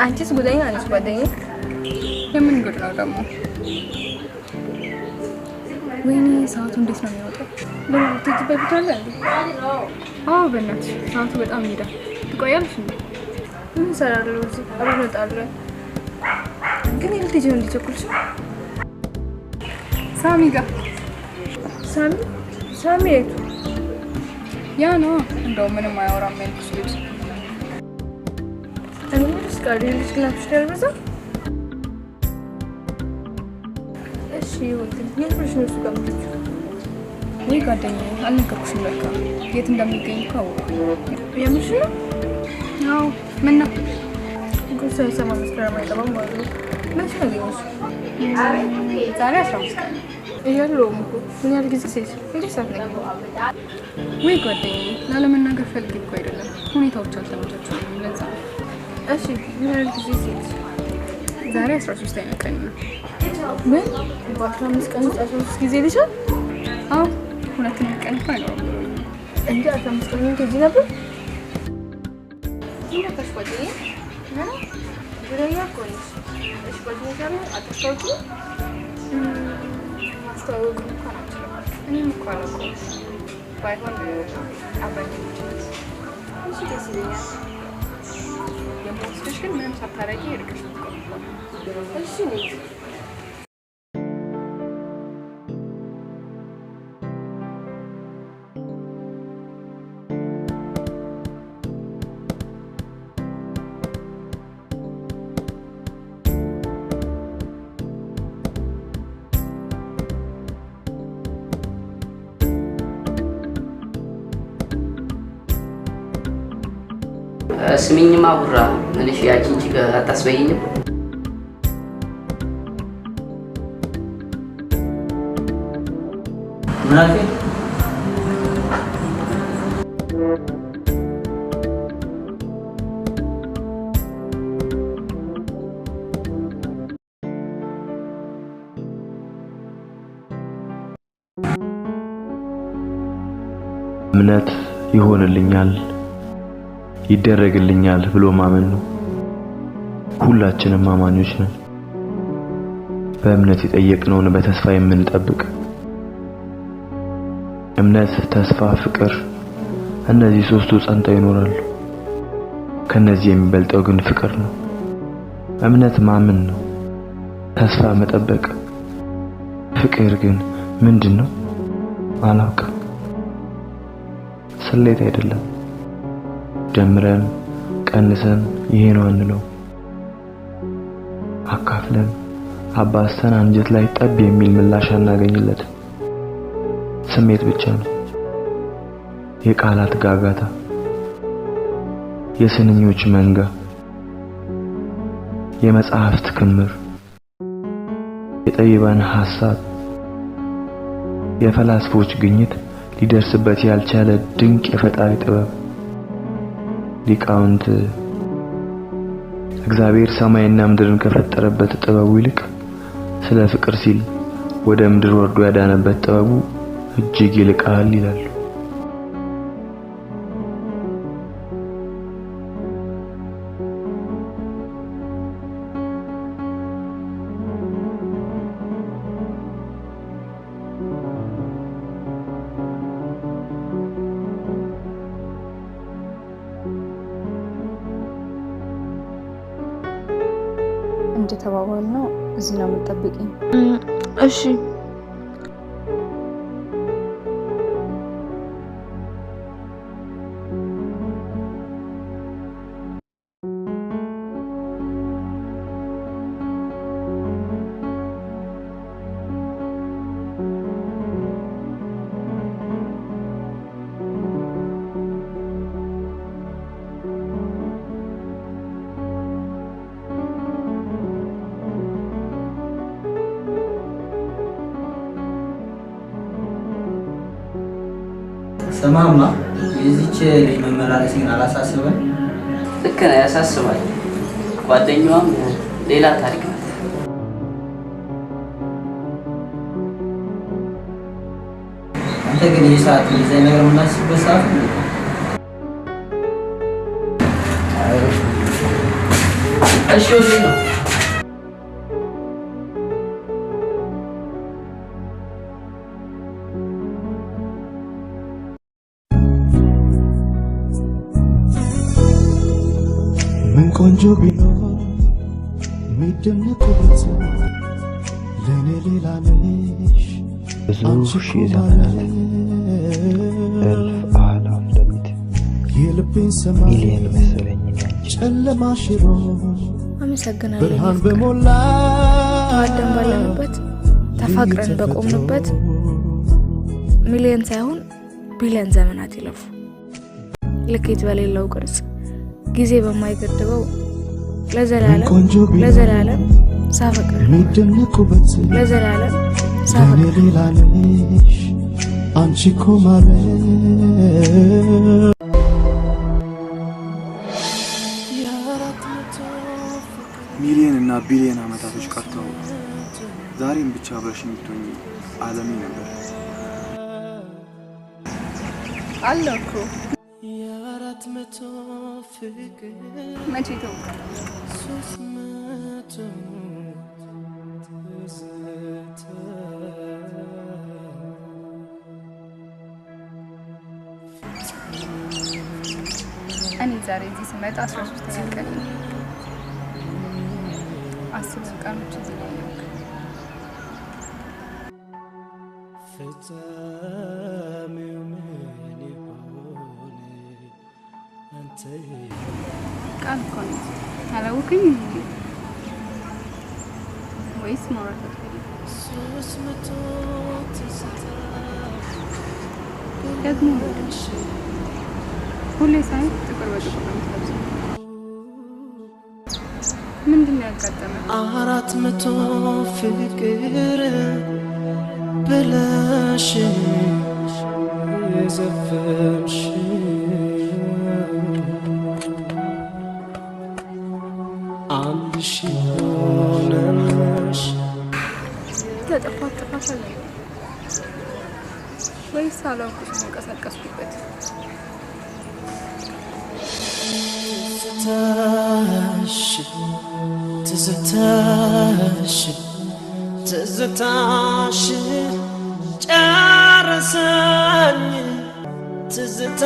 አንቺስ ጉደኛ ነሽ ጓደኛ የምን ጉድ ነው ደግሞ ወይኔ ሰዓቱ እንዴት ነው የሚወጣው ለምን ትትበይ አለ እንዴ አዎ በእናትሽ ሰዓቱ በጣም ይሄዳል ትቆያለሽ እንዴ ምን ሰራለሁ እዚህ አብረን እንጣለን ግን ልትሄጂ ነው ልትቸኩልሽ ሳሚ ጋር ሳሚ የቱ ያ ነው እንደው ምንም አያወራም ያልኩሽ ልጅ እኔስ ጋር ልጅ ግላፍሽ ደርበዛ እሺ ወጥተን የምርሽ ነው እሱ ጋር ምትችው ወይ ጓደኛዬ አልነገርኩሽም ለካ የት እንደሚገኝ ካው የምርሽ ነው አዎ ምን ነው ጉሳ ሰማ መስከረም አይገባም ማለት ነው መቼ ነው ያገኘሽ ዛሬ 15 ቀን እያለሁም እኮ ምን ያህል ጊዜ ሴት እንዴት ሳትነግሪኝ ወይ ጓደኛዬ ላለመናገር ፈልጌ እኮ አይደለም ሁኔታዎች አልተመቻቹም ለዛ እሺ ምን ያህል ጊዜ ሴት ዛሬ 13ኛ ቀን ነው ምን በ15 ቀን 13 ጊዜ ልሻል አዎ ሁለተኛ ቀን እኮ አይኖርም እንዴ 15 ቀን ነው ትይጂ ነበር ይነካሽ ጓደኛዬ ዙሪያ ቆይሽ እሺ ጓደኛዬ ጋር አጥፋውቂ አስተዋውቁ እኔም እኮ አላውቀውም ባይሆን አብረን እሺ ደስ ይለኛል የምወስድሽ ግን ምንም ሳታረጊ ርቀሽ እሺ ነይ ስሚኝማ ቡራ ምንሽ ያቺን ጭቃ አታስበይኝም ምናልከ እምነት ይሆንልኛል ይደረግልኛል ብሎ ማመን ነው ሁላችንም አማኞች ነን በእምነት የጠየቅነውን በተስፋ የምንጠብቅ እምነት ተስፋ ፍቅር እነዚህ ሶስቱ ጸንተው ይኖራሉ ከነዚህ የሚበልጠው ግን ፍቅር ነው እምነት ማመን ነው ተስፋ መጠበቅ ፍቅር ግን ምንድነው አላውቅም ስሌት አይደለም ደምረን ቀንሰን ይሄ ነው አንለው አካፍለን አባስተን አንጀት ላይ ጠብ የሚል ምላሽ አናገኝለት ስሜት ብቻ ነው የቃላት ጋጋታ የስንኞች መንጋ የመጽሐፍት ክምር የጠይባን ሐሳብ የፈላስፎች ግኝት ሊደርስበት ያልቻለ ድንቅ የፈጣሪ ጥበብ ሊቃውንት እግዚአብሔር ሰማይና ምድርን ከፈጠረበት ጥበቡ ይልቅ ስለ ፍቅር ሲል ወደ ምድር ወርዶ ያዳነበት ጥበቡ እጅግ ይልቃል ይላሉ እንደተባባልነው እዚህ ነው የምትጠብቂኝ እሺ ሰማማ የዚች ልጅ መመላለስን አላሳስበን ልክ ነው ያሳስባል ጓደኛዋም ሌላ ታሪክ ነው አንተ ግን የሰዓት ዲዛይነር ምናስበው ሰዓት ነው እሺ ወዴት ነው? ምን ቆንጆ ቢኖር የሚደነቁበት ለኔ ሌላ ነሽ ብዙ ሺህ ዘመናት እልፍ አላፍ ሌሊት የልቤን ሰማይ ሚሊየን መሰለኝ ጨለማ ሽሮ አመሰግናለሁ ብርሃን በሞላ ተዋደን ባለንበት ተፋቅረን በቆምንበት ሚሊየን ሳይሆን ቢሊየን ዘመናት ይለፉ ልኬት በሌለው ቅርጽ ጊዜ በማይገድበው ለዘላለም ሳፈቅር የሚደነቁበት ለዘላለም ለኔ ሳፈቅር ሌላ ነሽ አንቺ እኮ ማለት ሚሊየን እና ቢሊየን አመታቶች ቀርተው ዛሬም ብቻ አብረሽ የምትሆኚ ዓለሜ ነበር። አለኩ መቼ ተውኩ እኔ ዛሬ እዚህ ስመጣ 13ኛ ቀን ነው። 10 ቀኖች እዚህ ላይ ነው። ቃል እኮ ነው አላወቅኝም ወይስ ማውራት ደግሞ ሁሌ ሳይ ጥቁር በጥቁር ነው የምትለብሰው። ምንድን ነው ያጋጠመው? 400 ፍቅር ብለሽ የዘፈንሽ አንድ ሺህ ሆነሽ ተጠፋት ጥፋት አለ ወይስ አላውቅም ተንቀሳቀስኩበት? ትዝታሽ ጨረሰኝ ትዝታ